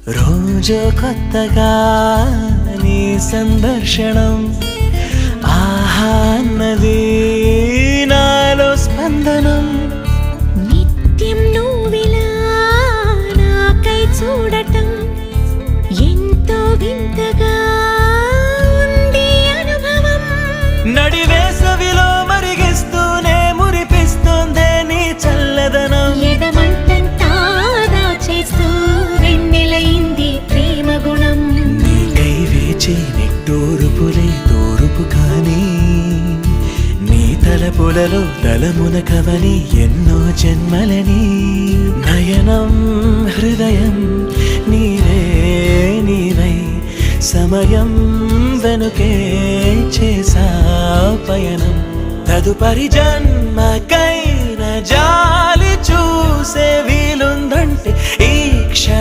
రోజు కొత్తగా నీ సందర్శనం ఆహా అన్నది నాలో స్పందనం నిత్యం నువ్విలా నాకై చూడటం ఎంతో వింతగా ఉంది అనుభవం. నడివేసవిలో మరిగిస్తూనే మురిపిస్తోందే నీ చల్లదనం. ఎదమంటంతా దాచేస్తూ వెన్నెలైంది ప్రేమ గుణం. నీకై వేచి నిట్టూరుపులే తూరుపు కానీ నీ తలపులలో తలమున కవని ఎన్నో జన్మలని. నయనం హృదయం నీవే నీవై సమయం వెనుకే చేసా పయనం. తదుపరి జన్మకైన జాలి చూసే